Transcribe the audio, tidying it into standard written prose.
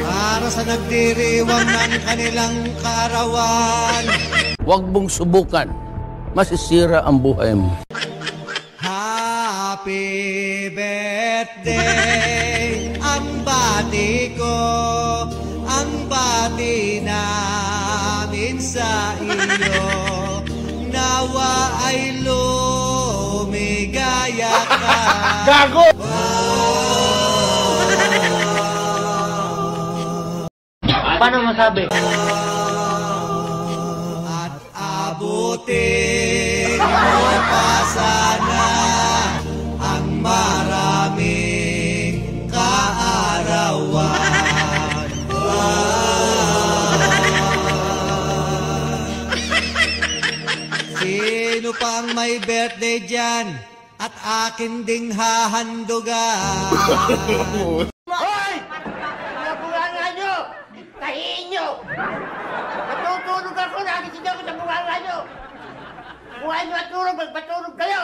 Para sa nagdiriwang ng kanilang kaarawan. Huwag mong subukan. Masisira ang buhay mo. Happy birthday, ang bati ko, ang bati namin sa iyo. Nawa ay lumigaya ka. Gago! Paano masabi? At abutin mo pa sana ang maraming kaarawan. Sino pang may birthday dyan? At akin ding hahandugan. Hoy! Nabunganga nyo! Tahiin nyo! Natutulog ako, nakikita ko sa bunganga nyo! Buhay nyo at tulog, magpatulog kayo!